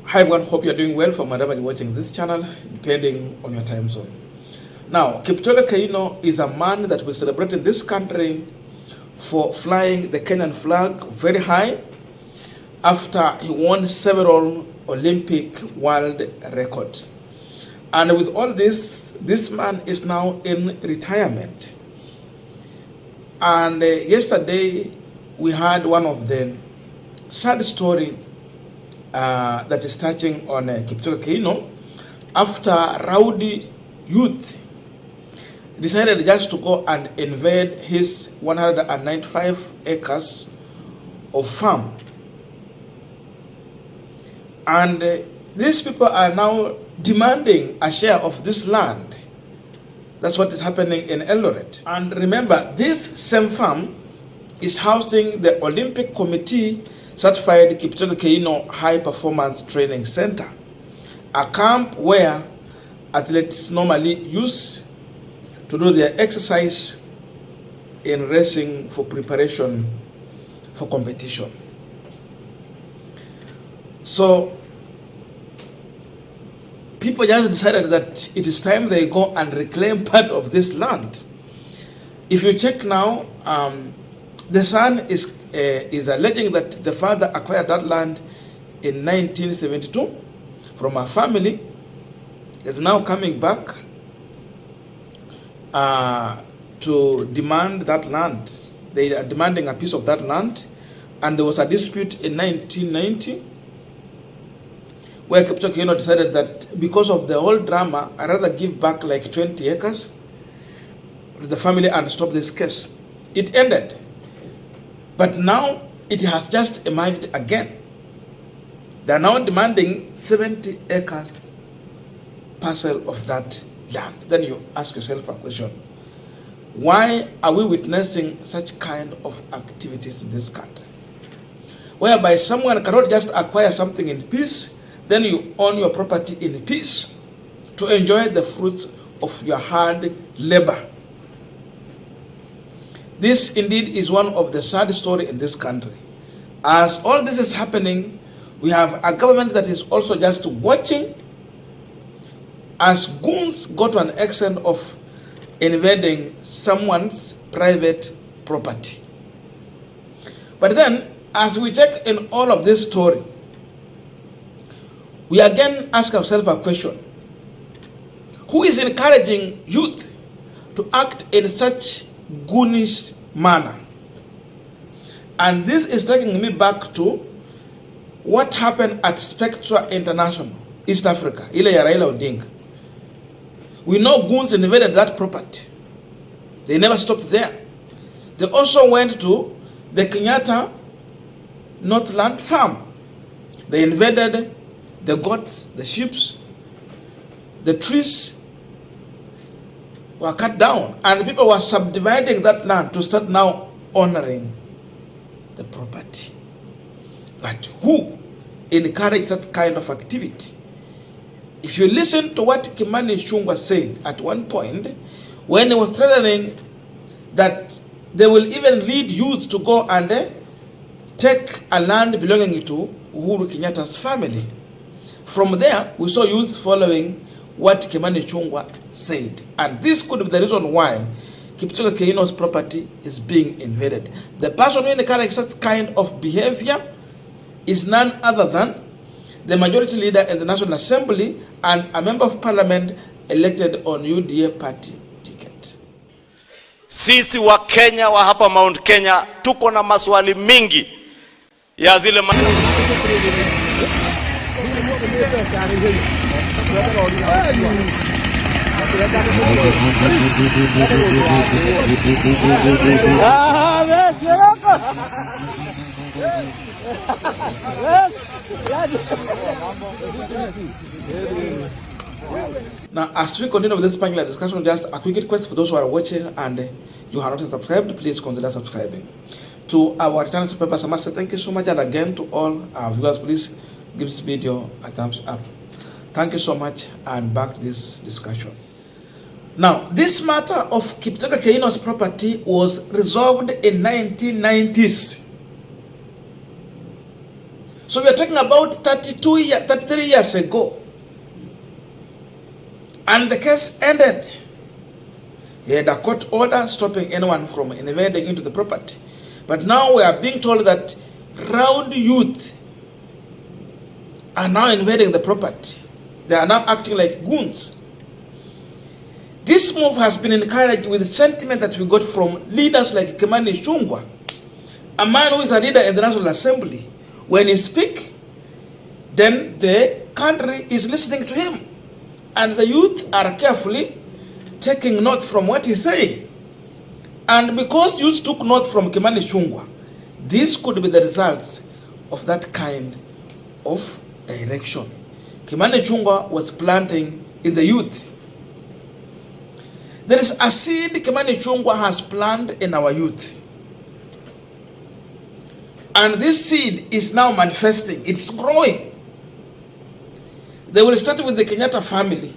Hi everyone, hope you're doing well from wherever you're watching this channel, depending on your time zone. Now, Kipchoge Keino is a man that we celebrate in this country for flying the Kenyan flag very high after he won several Olympic world records. And with all this, this man is now in retirement. And yesterday, we had one of the sad story that is touching on Kipchoge Keino after rowdy youth decided just to go and invade his 195 acres of farm. And these people are now demanding a share of this land. That's what is happening in Eldoret. And remember, this same farm is housing the Olympic Committee certified Kipchoge Keino High Performance Training Center, a camp where athletes normally use to do their exercise in racing for preparation for competition. So people just decided that it is time they go and reclaim part of this land. If you check now, the son is alleging that the father acquired that land in 1972 from a family that's now coming back to demand that land. They are demanding a piece of that land, and there was a dispute in 1990 where Kipchoge Keino decided that because of the whole drama, I'd rather give back like 20 acres to the family and stop this case. It ended. But now it has just emerged again. They are now demanding 70 acres parcel of that land. Then you ask yourself a question. Why are we witnessing such kind of activities in this country? Whereby someone cannot just acquire something in peace, then you own your property in peace to enjoy the fruits of your hard labor. This indeed is one of the sad stories in this country. As all this is happening, we have a government that is also just watching as goons go to an extent of invading someone's private property. But then, as we check in all of this story, we again ask ourselves a question. Who is encouraging youth to act in such goonish manner? And this is taking me back to what happened at Spectra International, East Africa, ile ya Raila Odinga. We know goons invaded that property. They never stopped there. They also went to the Kenyatta Northland farm. They invaded the goats, the sheep, the trees were cut down, and people were subdividing that land to start now honoring the property. But who encouraged that kind of activity? If you listen to what Kimani Ichungw'wah said at one point, when he was threatening that they will even lead youth to go and take a land belonging to Uhuru Kenyatta's family. From there, we saw youth following what Kimani Ichungw'wah said. And this could be the reason why Kipchoge Keino's property is being invaded. The person who encourages such kind of behavior is none other than the majority leader in the National Assembly and a member of parliament elected on UDA party ticket. Sisi wa Kenya wa hapa Mount Kenya tuko na maswali mingi ya zile Now, as we continue with this panel discussion, just a quick request for those who are watching and you have not subscribed, please consider subscribing to our channel. Thank you so much, and again to all our viewers, please give this video a thumbs up. Thank you so much, and back to this discussion. Now, this matter of Kipchoge Keino's property was resolved in 1990s So we are talking about 33 years ago. And the case ended. He had a court order stopping anyone from invading into the property. But now we are being told that proud youth are now invading the property. They are now acting like goons. This move has been encouraged with the sentiment that we got from leaders like Kimani Ichungw'wah, a man who is a leader in the National Assembly. When he speaks, then the country is listening to him. And the youth are carefully taking note from what he's saying. And because youth took note from Kimani Ichungw'wah, this could be the results of that kind of direction. Kimani Ichungw'wah was planting in the youth. There is a seed Kimani Ichungw'wah has planted in our youth. And this seed is now manifesting. It's growing. They will start with the Kenyatta family.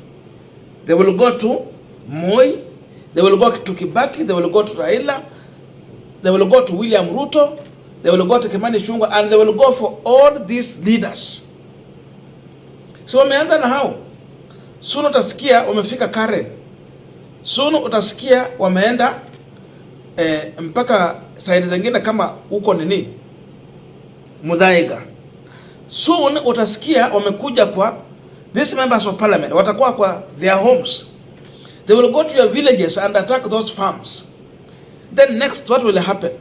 They will go to Moi. They will go to Kibaki. They will go to Raila. They will go to William Ruto. They will go to Kimani Ichungw'wah. And they will go for all these leaders. So wameanza na hao. Soon utasikia wamefika Karen. Soon utasikia wameenda mpaka side zingine kama uko nini Muthaiga. Soon utasikia wamekuja kwa these members of parliament, watakuwa kwa their homes. They will go to your villages and attack those farms. Then next, what will happen?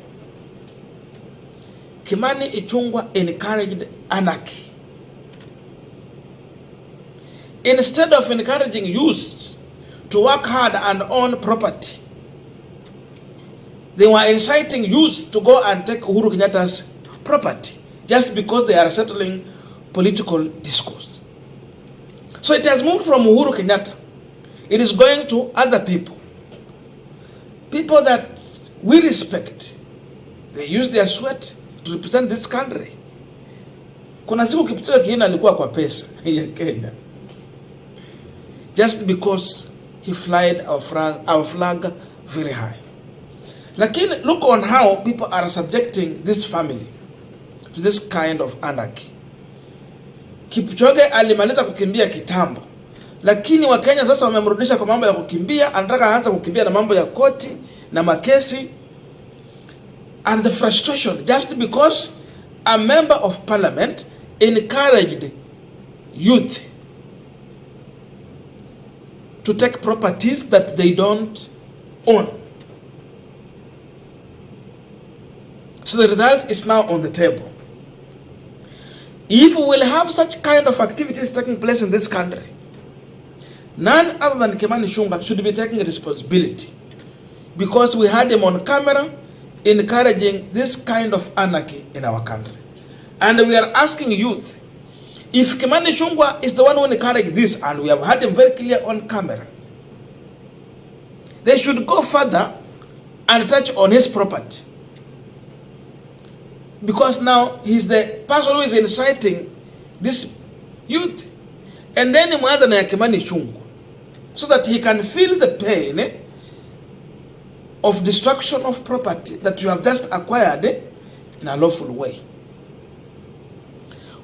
Kimani Ichungw'wah encouraged anarchy. Instead of encouraging youth to work hard and own property, they were inciting youth to go and take Uhuru Kenyatta's property just because they are settling political discourse. So it has moved from Uhuru Kenyatta. It is going to other people. People that we respect. They use their sweat to represent this country. Kuna siku Kipto Keino alikuwa kwa pesa ya Kenya. Just because he flied our flag very high. Lakini look on how people are subjecting this family to this kind of anarchy. Kipchoge alimaliza kukimbia kitambo. Lakini Wakenya sasa wamemrudisha kwa mambo ya kukimbia, anataka aanze kukimbia na mambo ya koti na makesi. And the frustration just because a member of parliament encouraged youth to take properties that they don't own. So the result is now on the table. If we will have such kind of activities taking place in this country, none other than Kimani Ichungw'wah should be taking responsibility, because we had him on camera encouraging this kind of anarchy in our country. And we are asking youth, if Kimani Ichungw'wah is the one who encouraged this, and we have had him very clear on camera, they should go further and touch on his property. Because now he's the person who is inciting this youth. And then he mwanza na Kimani Ichungw'wah, so that he can feel the pain of destruction of property that you have just acquired in a lawful way.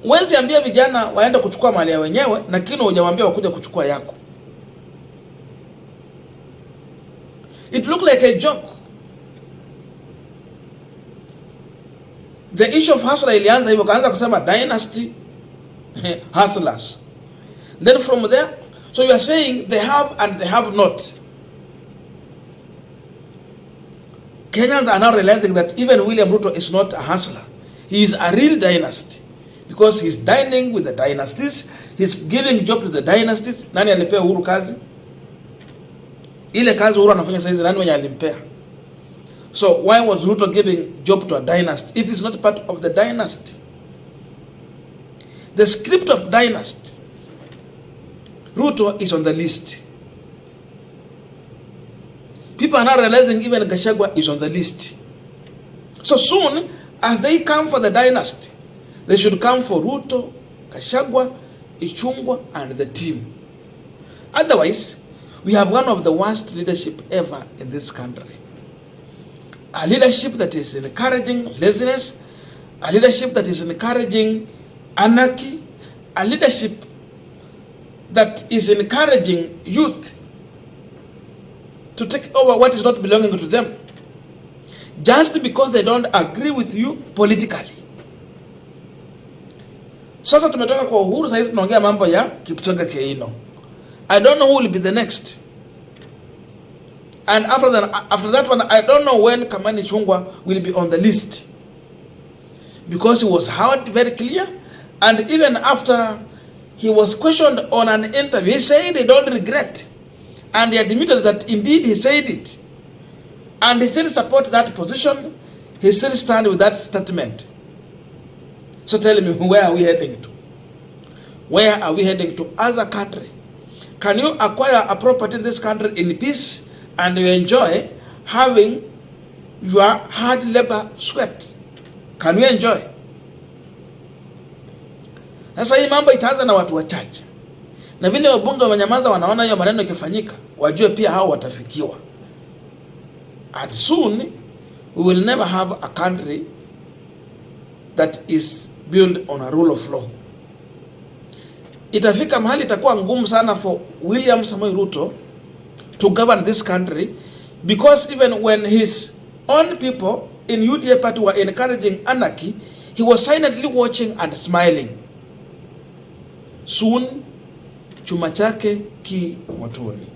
Wezi ambia vijana waende kuchukua mali ya wenyewe, na Keino hujawaambia wakuja kuchukua yako. It looked like a joke. The issue of hustler ilianza hivyo, kaanza kusema Dynasty hustlers. Then from there, so you are saying they have and they have not. Kenyans are now realizing that even William Ruto is not a hustler. He is a real dynasty. Because he's dining with the dynasties. He's giving job to the dynasties. Nani alipea Uhuru kazi? Ile kazi Uhuru anafanya saizi nani mwenye alimpea? So why was Ruto giving job to a dynasty if he's not part of the dynasty? The script of dynasty, Ruto is on the list. People are now realizing even Gachagua is on the list. So soon, as they come for the dynasty, they should come for Ruto, Gachagua, Ichung'w'wah, and the team. Otherwise, we have one of the worst leadership ever in this country. A leadership that is encouraging laziness, a leadership that is encouraging anarchy, a leadership that is encouraging youth to take over what is not belonging to them, just because they don't agree with you politically. Sasa tumetoka kwa uhuru, sasa tunaongea mambo ya Kipchoge Keino. I don't know who will be the next. And after that one, I don't know when Kimani Ichungw'wah will be on the list. Because he was heard very clear, and even after he was questioned on an interview, he said he don't regret. And he admitted that indeed he said it. And he still supports that position. He still stands with that statement. So tell me, where are we heading to? Where are we heading to as a country? Can you acquire a property in this country in peace and you enjoy having your hard labor swept? Can you enjoy? Sasa hii mambo itaanza na watu wachache. Na vile wabunge wanyamaza wanaona hiyo maneno ikifanyika, wajue pia hao watafikiwa. And soon we will never have a country that is built on a rule of law. Itafika mahali itakuwa ngumu sana for William Samoei Ruto to govern this country, because even when his own people in UDA party were encouraging anarchy, he was silently watching and smiling. Soon chuma chake ki motoni.